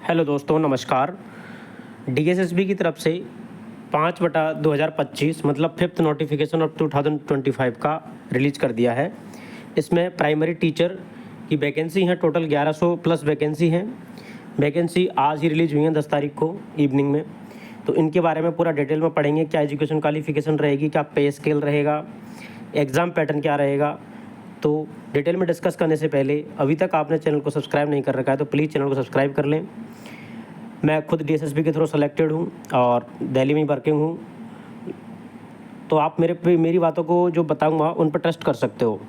Hello दोस्तों, नमस्कार। DSSB की तरफ से 5/2025 मतलब फिफ्थ नोटिफिकेशन ऑफ 2025 का रिलीज़ कर दिया है। इसमें प्राइमरी टीचर की वैकेंसी हैं, टोटल 1100 प्लस वैकेंसी हैं। वैकेंसी आज ही रिलीज़ हुई हैं 10 तारीख को इवनिंग में। तो इनके बारे में पूरा डिटेल में पढ़ेंगे, क्या एजुकेशन क्वालिफिकेशन रहेगी, क्या पे स्केल रहेगा, एग्ज़ाम पैटर्न क्या रहेगा। तो डिटेल में डिस्कस करने से पहले अभी तक आपने चैनल को सब्सक्राइब नहीं कर रखा है तो प्लीज़ चैनल को सब्सक्राइब कर लें। मैं खुद डीएसएसबी के थ्रू सेलेक्टेड हूँ और दिल्ली में ही वर्किंग हूँ, तो आप मेरी बातों को जो बताऊँगा उन पर ट्रस्ट कर सकते हो।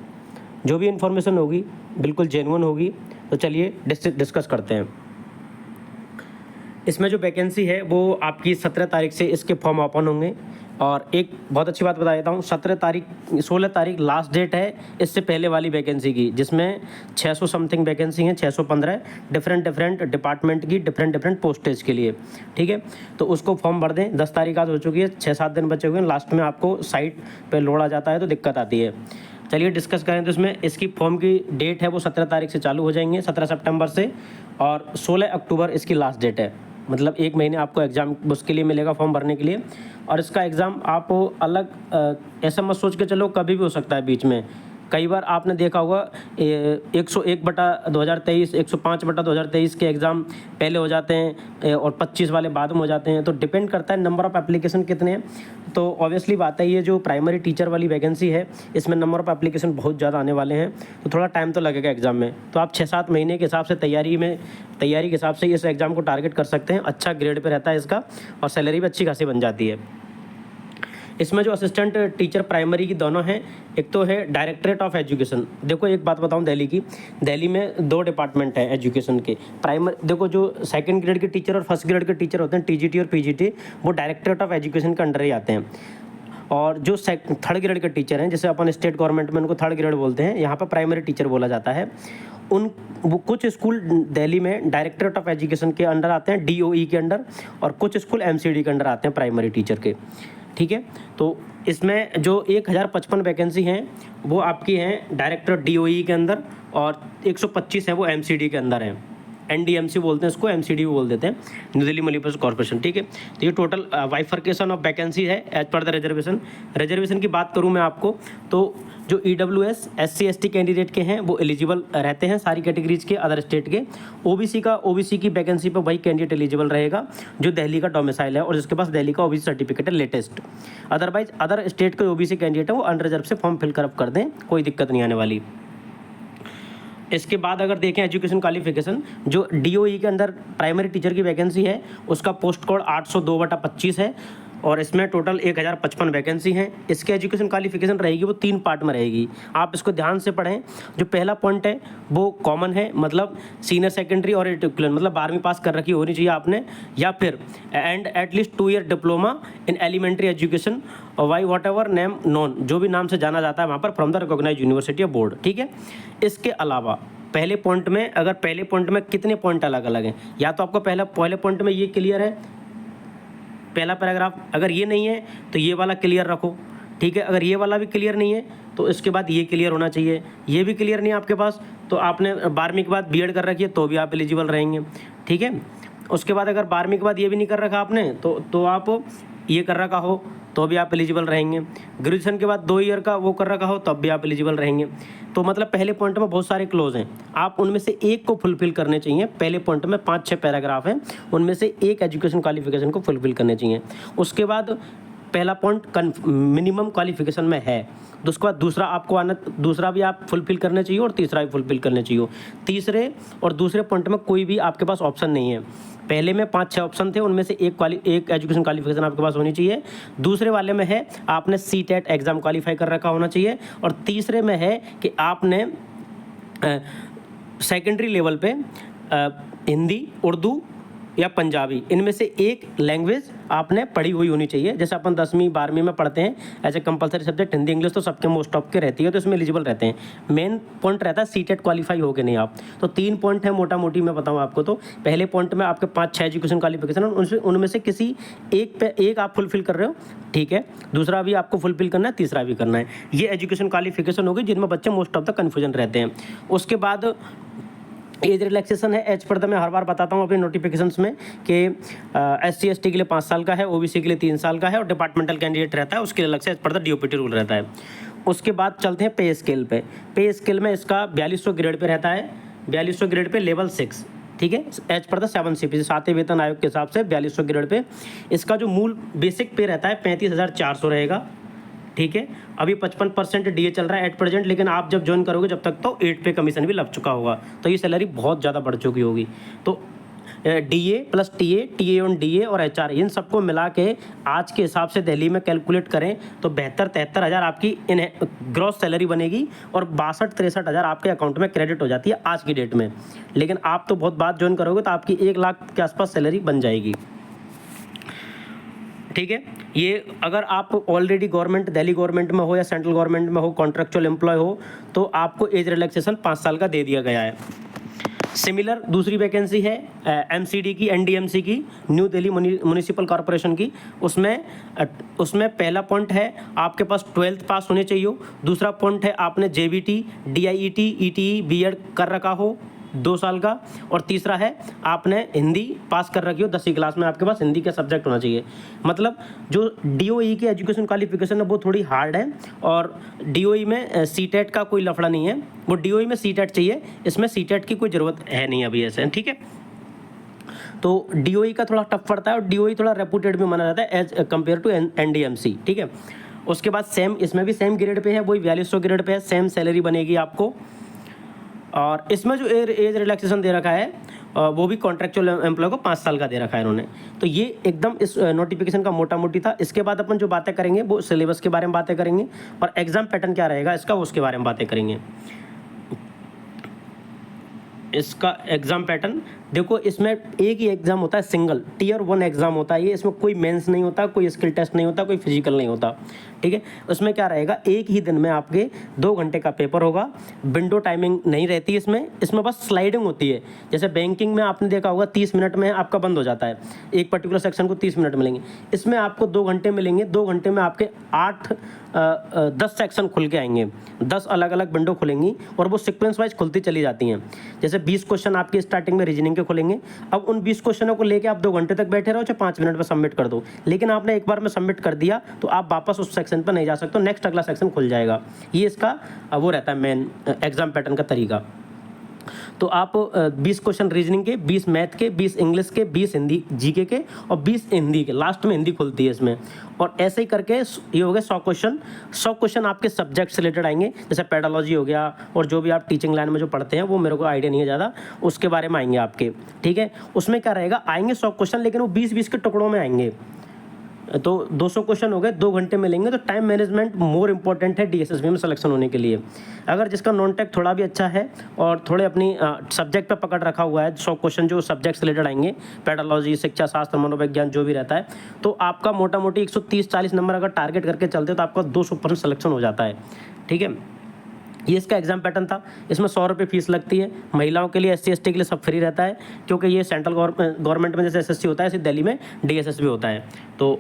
जो भी इन्फॉर्मेशन होगी बिल्कुल जेन्युइन होगी। तो चलिए डिस्कस करते हैं। इसमें जो वैकेंसी है वो आपकी 17 तारीख से इसके फॉर्म ओपन होंगे। और एक बहुत अच्छी बात बता देता हूँ, 16 तारीख लास्ट डेट है इससे पहले वाली वैकेंसी की, जिसमें 600 समथिंग वैकेंसी हैं, 615 डिफरेंट डिपार्टमेंट की डिफरेंट पोस्टेज के लिए। ठीक है, तो उसको फॉर्म भर दें। 10 तारीख आज हो चुकी है, 6-7 दिन बचे हुए हैं। लास्ट में आपको साइट पर लोड आ जाता है तो दिक्कत आती है। चलिए डिस्कस करें। तो इसमें इसकी फॉर्म की डेट है वो 17 तारीख से चालू हो जाएंगे, 17 सितंबर से, और 16 अक्टूबर इसकी लास्ट डेट है। मतलब 1 महीने आपको एग्ज़ाम उसके लिए मिलेगा फॉर्म भरने के लिए। और इसका एग्ज़ाम आप अलग ऐसा मत सोच के चलो कभी भी हो सकता है बीच में। कई बार आपने देखा होगा 101/2023, 105/2023 के एग्ज़ाम पहले हो जाते हैं और 25 वाले बाद में हो जाते हैं। तो डिपेंड करता है नंबर ऑफ़ एप्लीकेशन कितने हैं। तो ऑब्वियसली बात है, ये जो प्राइमरी टीचर वाली वैकेंसी है इसमें नंबर ऑफ़ एप्लीकेशन बहुत ज़्यादा आने वाले हैं, तो थोड़ा टाइम तो लगेगा एग्ज़ाम में। तो आप 6-7 महीने के हिसाब से तैयारी के हिसाब से इस एग्ज़ाम को टारगेट कर सकते हैं। अच्छा ग्रेड पे रहता है इसका और सैलरी भी अच्छी खासी बन जाती है। इसमें जो असिस्टेंट टीचर प्राइमरी की दोनों हैं, एक तो है डायरेक्टरेट ऑफ एजुकेशन। देखो एक बात बताऊं दिल्ली की, दिल्ली में 2 डिपार्टमेंट हैं एजुकेशन के। देखो जो सेकंड ग्रेड के टीचर और फर्स्ट ग्रेड के टीचर होते हैं, टीजीटी और पीजीटी, वो डायरेक्टरेट ऑफ एजुकेशन के अंडर ही आते हैं। और जो थर्ड ग्रेड के टीचर हैं, जैसे अपन स्टेट गवर्नमेंट में उनको थर्ड ग्रेड बोलते हैं, यहाँ पर प्राइमरी टीचर बोला जाता है। वो कुछ स्कूल दिल्ली में डायरेक्टरेट ऑफ एजुकेशन के अंडर आते हैं, डीओई के अंडर, और कुछ स्कूल एमसीडी के अंडर आते हैं प्राइमरी टीचर के। ठीक है, तो इसमें जो 1055 वैकेंसी हैं वो आपकी हैं डायरेक्टर डीओई के अंदर, और 125 है वो एमसीडी के अंदर हैं। एनडीएमसी बोलते हैं इसको, एमसीडी भी बोल देते हैं, न्यू दिल्ली मल्टीपर्पज़ कॉर्पोरेशन। ठीक है, तो ये टोटल बाइफर्केशन ऑफ वैकेंसी है एज पर द रिजर्वेशन की बात करूं मैं आपको, तो जो ईडब्ल्यूएस SC ST कैंडिडेट के हैं वो एलिजिबल रहते हैं सारी कैटेगरीज के, अदर स्टेट के। ओबीसी की वैकेंसी पर वही कैंडिडेट एलिजिबल रहेगा जो दिल्ली का डोमिसाइल है और जिसके पास दिल्ली का ओबीसी सर्टिफिकेट है लेटेस्ट। अदरवाइज अदर स्टेट के ओबीसी कैंडिडेट है वो अनरिजर्व से फॉर्म फिल कर दें, कोई दिक्कत नहीं आने वाली। इसके बाद अगर देखें एजुकेशन क्वालिफिकेशन, जो डीओई के अंदर प्राइमरी टीचर की वैकेंसी है उसका पोस्ट कोड 802/25 है और इसमें टोटल 1055 वैकेंसी हैं। इसके एजुकेशन क्वालिफिकेशन रहेगी वो 3 पार्ट में रहेगी। आप इसको ध्यान से पढ़ें। जो पहला पॉइंट है वो कॉमन है, मतलब सीनियर सेकेंडरी और इक्विवेलेंट, मतलब 12वीं पास कर रखी होनी चाहिए आपने, या फिर and at least 2 year diploma in elementary education by whatever name known, जो भी नाम से जाना जाता है वहाँ पर, फ्रॉम द रिकॉग्नाइज यूनिवर्सिटी या बोर्ड। ठीक है, इसके अलावा पहले पॉइंट में कितने पॉइंट अलग अलग हैं, या तो आपको पहले पॉइंट में ये क्लियर है पहला पैराग्राफ, अगर ये नहीं है तो ये वाला क्लियर रखो। ठीक है, अगर ये वाला भी क्लियर नहीं है तो इसके बाद ये क्लियर होना चाहिए। ये भी क्लियर नहीं है आपके पास तो आपने 12वीं के बाद बीएड कर रखी है तो भी आप एलिजिबल रहेंगे। ठीक है, उसके बाद अगर 12वीं के बाद ये भी नहीं कर रखा आपने तो आप ये कर रखा हो तो भी आप एलिजिबल रहेंगे। ग्रेजुएशन के बाद 2 ईयर का वो कर रखा हो तब भी आप एलिजिबल रहेंगे। तो मतलब पहले पॉइंट में बहुत सारे क्लोज हैं, आप उनमें से एक को फुलफिल करने चाहिए। पहले पॉइंट में 5-6 पैराग्राफ हैं, उनमें से एक एजुकेशन क्वालिफिकेशन को फुलफिल करने चाहिए। उसके बाद पहला पॉइंट मिनिमम क्वालिफिकेशन में है, तो उसके बाद दूसरा भी आप फुलफिल करने चाहिए और तीसरा भी फुलफिल करने चाहिए। तीसरे और दूसरे पॉइंट में कोई भी आपके पास ऑप्शन नहीं है। पहले में 5-6 ऑप्शन थे, उनमें से एक एजुकेशन क्वालिफिकेशन आपके पास होनी चाहिए। दूसरे वाले में है आपने सीटेट एग्ज़ाम क्वालिफाई कर रखा होना चाहिए, और तीसरे में है कि आपने सेकेंडरी लेवल पे हिंदी, उर्दू या पंजाबी, इनमें से एक लैंग्वेज आपने पढ़ी हुई होनी चाहिए। जैसे अपन 10वीं 12वीं में पढ़ते हैं as a compulsory subject Hindi English, तो सबके मोस्ट ऑफ के रहती है, तो इसमें एलिजिबल रहते हैं। मेन पॉइंट रहता है सीटेट क्वालिफाई हो के नहीं आप। तो 3 पॉइंट है मोटा मोटी मैं बताऊँ आपको। तो पहले पॉइंट में आपके 5-6 एजुकेशन क्वालिफिकेशन, उनमें से किसी एक आप फुलफिल कर रहे हो, ठीक है, दूसरा भी आपको फुलफिल करना है, तीसरा भी करना है। ये एजुकेशन क्वालिफिकेशन होगी जिनमें बच्चे मोस्ट ऑफ द कन्फ्यूजन रहते हैं। उसके बाद एज रिलैक्सेशन है एज पर मैं हर बार बताता हूँ अपने नोटिफिकेशंस में कि SC/ST के लिए 5 साल का है, OBC के लिए 3 साल का है और डिपार्टमेंटल कैंडिडेट रहता है उसके लिए अलग से as per the DOPT rule रहता है। उसके बाद चलते हैं पे स्केल पे। पे स्केल में इसका 4200 ग्रेड पे रहता है, 4200 ग्रेड पे लेवल 6, ठीक है, एज पर द 7 CPC 7वें वेतन आयोग के हिसाब से 4200 ग्रेड पे इसका जो मूल बेसिक पे रहता है 35,400 रहेगा, ठीक है। अभी 55% DA चल रहा है एट प्रेजेंट, लेकिन आप जब ज्वाइन करोगे जब तक तो 8 पे कमीशन भी लग चुका होगा, तो ये सैलरी बहुत ज़्यादा बढ़ चुकी होगी। तो DA plus TA on DA और HR इन सबको मिला के आज के हिसाब से दिल्ली में कैलकुलेट करें तो 72-73 हज़ार आपकी इन ग्रॉस सैलरी बनेगी और 62-63 हज़ार आपके अकाउंट में क्रेडिट हो जाती है आज की डेट में। लेकिन आप तो बहुत बाद ज्वाइन करोगे तो आपकी 1 लाख के आसपास सैलरी बन जाएगी, ठीक है। ये अगर आप ऑलरेडी गवर्नमेंट दिल्ली गवर्नमेंट में हो या सेंट्रल गवर्नमेंट में हो, कॉन्ट्रैक्चुअल एम्प्लॉय हो, तो आपको एज रिलैक्सेशन 5 साल का दे दिया गया है। सिमिलर दूसरी वैकेंसी है MCD की, NDMC की, न्यू दिल्ली म्यूनिसिपल कॉरपोरेशन की। उसमें पहला पॉइंट है आपके पास 12th पास होने चाहिए। दूसरा पॉइंट है आपने JBT, DIET, ETE, B.Ed कर रखा हो 2 साल का। और तीसरा है आपने हिंदी पास कर रखी हो 10वीं क्लास में, आपके पास हिंदी का सब्जेक्ट होना चाहिए। मतलब जो DOE की एजुकेशन क्वालिफिकेशन है वो थोड़ी हार्ड है और DOE में CTET का कोई लफड़ा नहीं है, वो DOE में CTET चाहिए, इसमें CTET की कोई ज़रूरत है नहीं अभी ऐसे, ठीक है। तो DOE का थोड़ा टफ पड़ता है और DOE थोड़ा रेपुटेड भी माना जाता है एज कम्पेयर टू NDMC, ठीक है। उसके बाद सेम, इसमें भी सेम ग्रेड पे है, वही 4200 ग्रेड पे है, सेम सैलरी बनेगी आपको। और इसमें जो एज रिलैक्सेशन दे रखा है वो भी कॉन्ट्रैक्चुअल एम्प्लॉय को 5 साल का दे रखा है इन्होंने। तो ये एकदम इस नोटिफिकेशन का मोटा मोटी था। इसके बाद अपन जो बातें करेंगे वो सिलेबस के बारे में बातें करेंगे और एग्जाम पैटर्न क्या रहेगा इसका उसके बारे में बातें करेंगे। इसका एग्ज़ाम पैटर्न देखो, इसमें एक ही एग्ज़ाम होता है, सिंगल Tier 1 एग्ज़ाम होता है ये। इसमें कोई मेंस नहीं होता, कोई स्किल टेस्ट नहीं होता, कोई फिजिकल नहीं होता, ठीक है। उसमें क्या रहेगा, एक ही दिन में आपके 2 घंटे का पेपर होगा। विंडो टाइमिंग नहीं रहती इसमें बस स्लाइडिंग होती है। जैसे बैंकिंग में आपने देखा होगा 30 मिनट में आपका बंद हो जाता है, एक पर्टिकुलर सेक्शन को 30 मिनट मिलेंगे, इसमें आपको 2 घंटे मिलेंगे। 2 घंटे में आपके 10 सेक्शन खुल के आएंगे, 10 अलग अलग विंडो खुलेंगी और वो सीक्वेंस वाइज खुलती चली जाती हैं। जैसे 20 क्वेश्चन आपके स्टार्टिंग में रीजनिंग के खुलेंगे। अब उन 20 क्वेश्चनों को लेके आप 2 घंटे तक बैठे रहो, चाहे 5 मिनट में सबमिट कर दो, लेकिन आपने एक बार में सबमिट कर दिया तो आप वापस उस सेक्शन पर नहीं जा सकते, नेक्स्ट अगला सेक्शन खुल जाएगा। ये इसका वो रहता है मेन एग्जाम पैटर्न का तरीका। तो आप 20 क्वेश्चन रीजनिंग के, 20 मैथ के, 20 इंग्लिश के, 20 हिंदी जीके के और 20 हिंदी के, लास्ट में हिंदी खुलती है इसमें। और ऐसे ही करके ये हो गए 100 क्वेश्चन। 100 क्वेश्चन आपके सब्जेक्ट से रिलेटेड आएंगे, जैसे पेडोलॉजी हो गया और जो भी आप टीचिंग लाइन में जो पढ़ते हैं वो मेरे को आइडिया नहीं है ज़्यादा, उसके बारे में आएंगे आपके, ठीक है। उसमें क्या रहेगा, आएंगे 100 क्वेश्चन, लेकिन वो 20-20 के टुकड़ों में आएंगे। तो 200 क्वेश्चन हो गए, 2 घंटे मिलेंगे। तो टाइम मैनेजमेंट मोर इंपॉर्टेंट है DSSB में सिलेक्शन होने के लिए। अगर जिसका नॉन टेक थोड़ा भी अच्छा है और थोड़े अपनी सब्जेक्ट पे पकड़ रखा हुआ है, 100 क्वेश्चन जो सब्जेक्ट से रिलेटेड आएंगे, पेडोलॉजी, शिक्षा शास्त्र, मनोविज्ञान जो भी रहता है, तो आपका मोटा मोटी 130-40 नंबर अगर टारगेट करके चलते हो तो आपका 200% सिलेक्शन हो जाता है, ठीक है। ये इसका एग्जाम पैटर्न था। इसमें 100 रुपये फीस लगती है। महिलाओं के लिए, SC/ST के लिए सब फ्री रहता है, क्योंकि ये सेंट्रल गवर्नमेंट में जैसे SSC होता है ऐसे दिल्ली में DSSB होता है। तो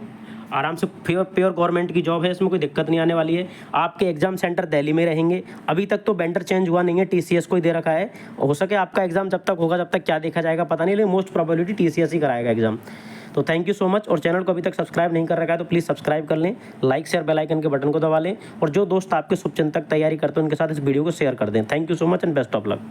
आराम से प्योर गवर्नमेंट की जॉब है, इसमें कोई दिक्कत नहीं आने वाली है। आपके एग्जाम सेंटर दिल्ली में रहेंगे। अभी तक तो वेंडर चेंज हुआ नहीं है, TCS को ही दे रखा है। हो सके आपका एग्जाम जब तक होगा, जब तक क्या देखा जाएगा पता नहीं, लेकिन मोस्ट प्रोबेबिलिटी TCS ही कराएगा एग्जाम। तो थैंक यू सो मच। और चैनल को अभी तक सब्सक्राइब नहीं कर रखा है तो प्लीज़ सब्सक्राइब कर लें, लाइक शेयर बेल आइकन के बटन को दबा लें और जो दोस्त आपके शुभचिंतक तैयारी करते हैं उनके साथ इस वीडियो को शेयर कर दें। Thank you so much and best of luck.